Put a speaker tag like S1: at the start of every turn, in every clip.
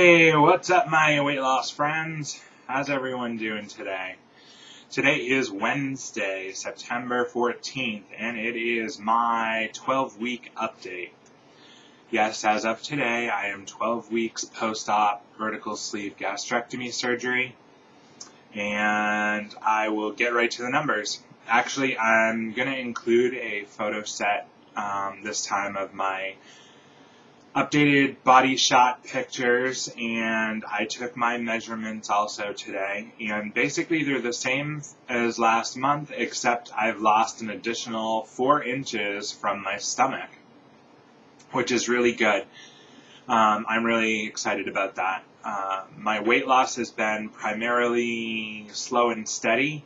S1: Hey, what's up, my weight loss friends? How's everyone doing today? Today is Wednesday, September 14th, and it is my 12-week update. Yes, as of today, I am 12 weeks post-op vertical sleeve gastrectomy surgery, and I will get right to the numbers. Actually, I'm going to include a photo set this time of my updated body shot pictures, and I took my measurements also today, and basically they're the same as last month, except I've lost an additional 4 inches from my stomach, which is really good. I'm really excited about that. My weight loss has been primarily slow and steady,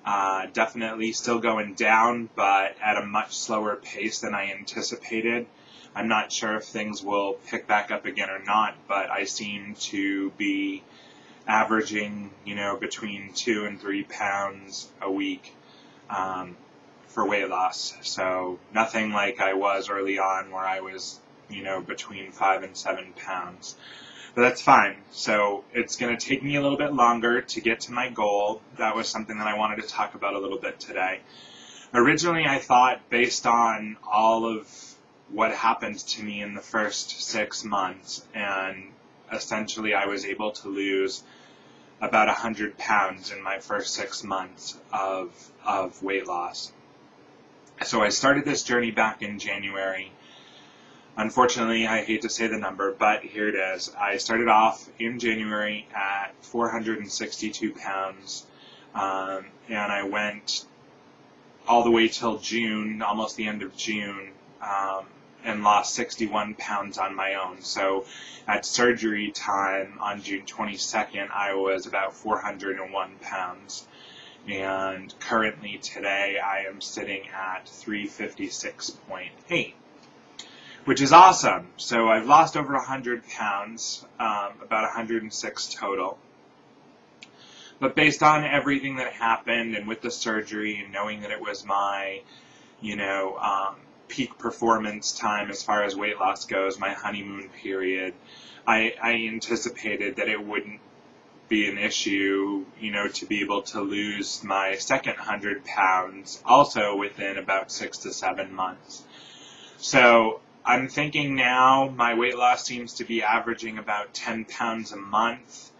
S1: definitely still going down, but at a much slower pace than I anticipated. I'm not sure if things will pick back up again or not, but I seem to be averaging, between 2 and 3 pounds a week for weight loss. So nothing like I was early on where I was, between 5 and 7 pounds. But that's fine. So it's going to take me a little bit longer to get to my goal. That was something that I wanted to talk about a little bit today. Originally, I thought, based on all of what happened to me in the first 6 months, and essentially I was able to lose about 100 pounds in my first 6 months of weight loss. So I started this journey back in January. Unfortunately, I hate to say the number, but here it is. I started off in January at 462 pounds, and I went all the way till June, almost the end of June, and lost 61 pounds on my own. So at surgery time on June 22nd, I was about 401 pounds. And currently today, I am sitting at 356.8, which is awesome. So I've lost over 100 pounds, about 106 total. But based on everything that happened and with the surgery and knowing that it was my, peak performance time as far as weight loss goes, my honeymoon period, I anticipated that it wouldn't be an issue, to be able to lose my second 100 pounds also within about 6 to 7 months. So I'm thinking now my weight loss seems to be averaging about 10 pounds a month.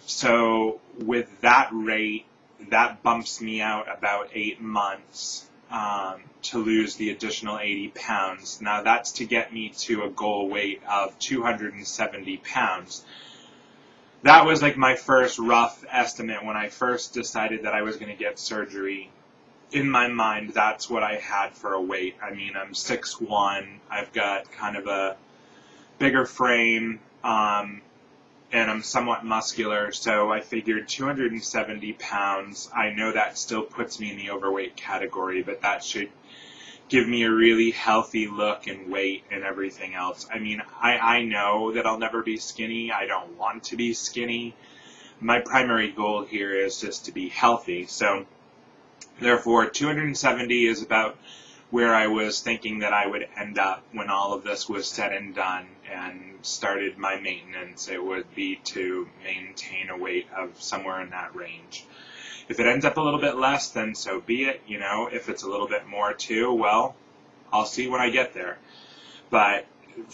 S1: So with that rate, that bumps me out about 8 months to lose the additional 80 pounds. Now that's to get me to a goal weight of 270 pounds. That was like my first rough estimate when I first decided that I was going to get surgery. In my mind, that's what I had for a weight. I mean, I'm 6'1", I've got kind of a bigger frame, and I'm somewhat muscular, so I figured 270 pounds. I know that still puts me in the overweight category, but that should give me a really healthy look and weight and everything else. I mean, I know that I'll never be skinny. I don't want to be skinny. My primary goal here is just to be healthy. So therefore, 270 is about where I was thinking that I would end up when all of this was said and done and started my maintenance. It would be to maintain a weight of somewhere in that range. If it ends up a little bit less, then so be it. If it's a little bit more too, well, I'll see when I get there. But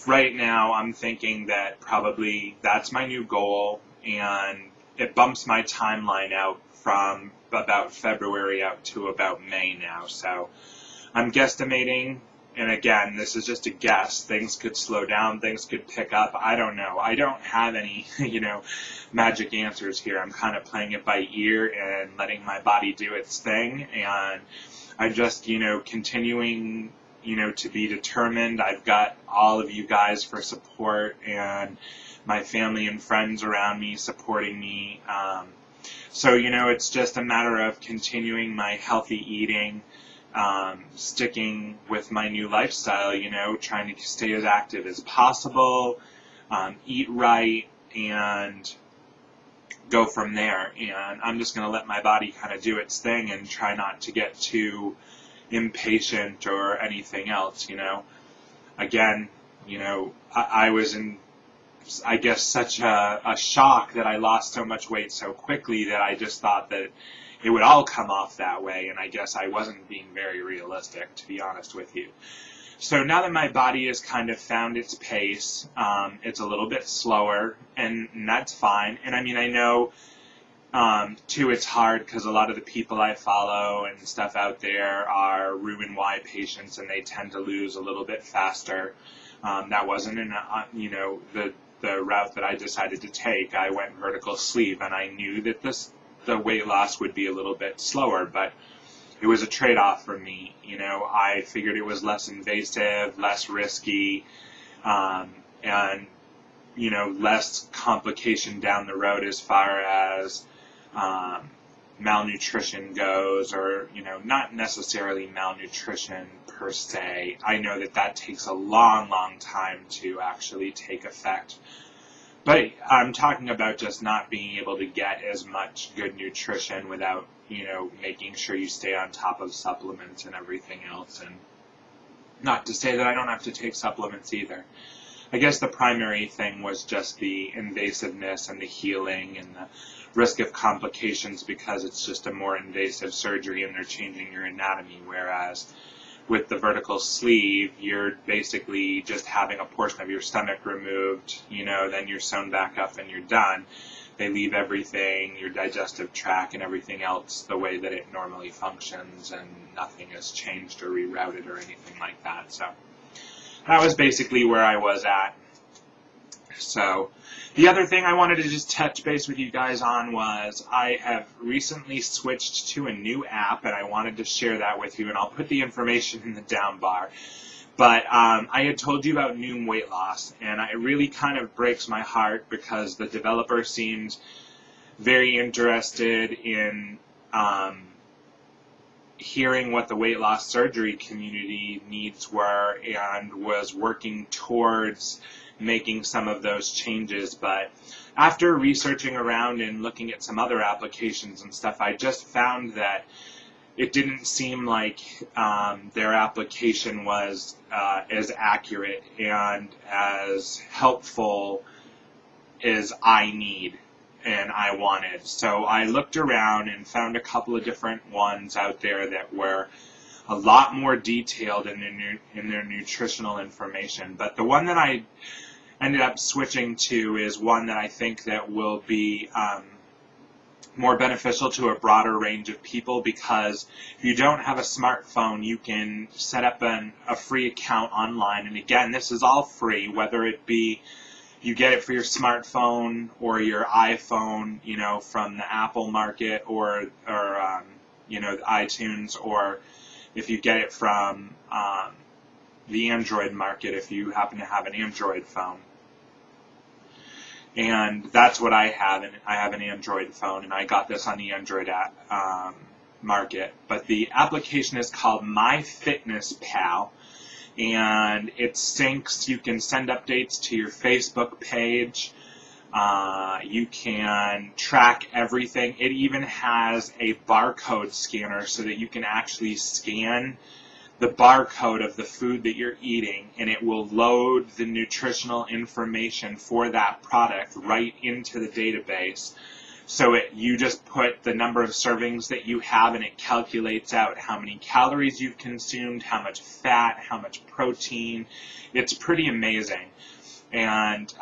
S1: right now, I'm thinking that probably that's my new goal, and it bumps my timeline out from about February out to about May now. So I'm guesstimating, and again, this is just a guess. Things could slow down, things could pick up. I don't know. I don't have any, magic answers here. I'm kind of playing it by ear and letting my body do its thing, and I'm just, continuing, to be determined. I've got all of you guys for support, and my family and friends around me supporting me. So, it's just a matter of continuing my healthy eating, sticking with my new lifestyle, trying to stay as active as possible, eat right, and go from there. And I'm just going to let my body kind of do its thing and try not to get too impatient or anything else, Again, I was in I guess, such a shock that I lost so much weight so quickly that I just thought that it would all come off that way, and I guess I wasn't being very realistic, to be honest with you. So now that my body has kind of found its pace, it's a little bit slower, and that's fine. And I mean, I know, too, it's hard because a lot of the people I follow and stuff out there are Roux-en-Y patients, and they tend to lose a little bit faster. That wasn't the route that I decided to take. I went vertical sleeve, and I knew that the weight loss would be a little bit slower, but it was a trade-off for me. I figured it was less invasive, less risky, and less complication down the road as far as malnutrition goes, or not necessarily malnutrition per se. I know that takes a long, long time to actually take effect. But I'm talking about just not being able to get as much good nutrition without, making sure you stay on top of supplements and everything else. And not to say that I don't have to take supplements either. I guess the primary thing was just the invasiveness and the healing and the risk of complications, because it's just a more invasive surgery and they're changing your anatomy, whereas with the vertical sleeve, you're basically just having a portion of your stomach removed, then you're sewn back up and you're done. They leave everything, your digestive tract and everything else the way that it normally functions, and nothing has changed or rerouted or anything like that. So that was basically where I was at. So the other thing I wanted to just touch base with you guys on was I have recently switched to a new app, and I wanted to share that with you, and I'll put the information in the down bar. But I had told you about Noom Weight Loss, and it really kind of breaks my heart because the developer seemed very interested in hearing what the weight loss surgery community needs were, and was working towards making some of those changes. But after researching around and looking at some other applications and stuff, I just found that it didn't seem like their application was as accurate and as helpful as I need and I wanted. So I looked around and found a couple of different ones out there that were a lot more detailed in their nutritional information. But the one that I ended up switching to is one that I think that will be more beneficial to a broader range of people, because if you don't have a smartphone, you can set up a free account online. And again, this is all free, whether it be you get it for your smartphone or your iPhone, from the Apple market or iTunes, or if you get it from the Android market, if you happen to have an Android phone. And that's what I have, and I have an Android phone, and I got this on the Android market. But the application is called MyFitnessPal, and it syncs. You can send updates to your Facebook page. You can track everything. It even has a barcode scanner so that you can actually scan the barcode of the food that you're eating, and it will load the nutritional information for that product right into the database. So you just put the number of servings that you have, and it calculates out how many calories you've consumed, how much fat, how much protein. It's pretty amazing. And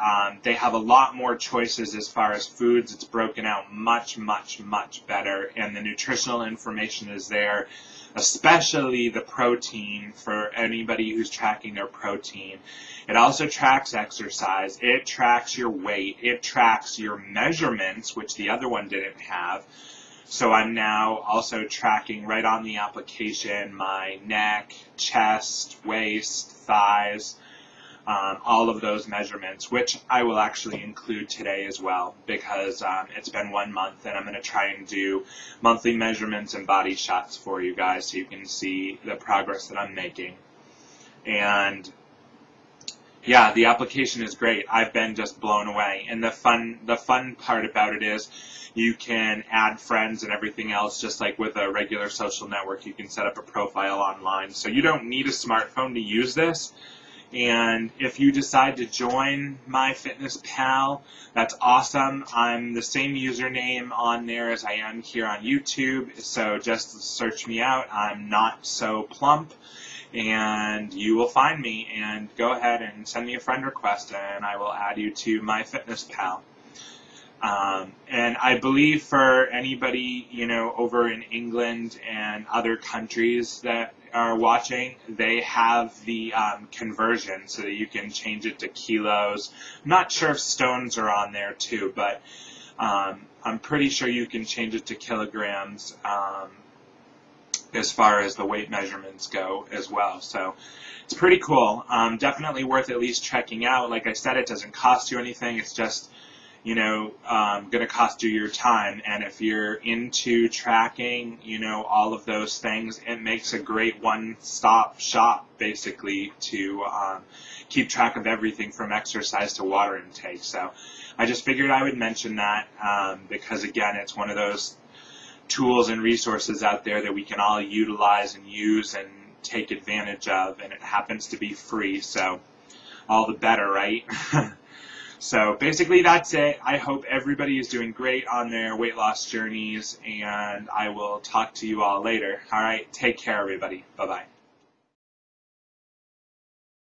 S1: they have a lot more choices as far as foods. It's broken out much, much, much better, and the nutritional information is there, especially the protein for anybody who's tracking their protein. It also tracks exercise. It tracks your weight. It tracks your measurements, which the other one didn't have. So I'm now also tracking right on the application my neck, chest, waist, thighs, all of those measurements, which I will actually include today as well, because it's been 1 month, and I'm going to try and do monthly measurements and body shots for you guys so you can see the progress that I'm making. And yeah, the application is great. I've been just blown away. And the fun part about it is you can add friends and everything else, just like with a regular social network. You can set up a profile online. So you don't need a smartphone to use this. And if you decide to join MyFitnessPal, that's awesome. I'm the same username on there as I am here on YouTube, so just search me out. I'm Not So Plump, and you will find me. And go ahead and send me a friend request, and I will add you to MyFitnessPal. And I believe for anybody, over in England and other countries that are watching, they have the conversion so that you can change it to kilos. I'm not sure if stones are on there too, but I'm pretty sure you can change it to kilograms as far as the weight measurements go as well. So it's pretty cool. Definitely worth at least checking out. Like I said, it doesn't cost you anything. It's just going to cost you your time. And if you're into tracking, all of those things, it makes a great one-stop shop, basically, to keep track of everything from exercise to water intake. So I just figured I would mention that because, again, it's one of those tools and resources out there that we can all utilize and use and take advantage of, and it happens to be free, so all the better, right? So basically that's it. I hope everybody is doing great on their weight loss journeys, and I will talk to you all later. All right, take care, everybody. Bye-bye.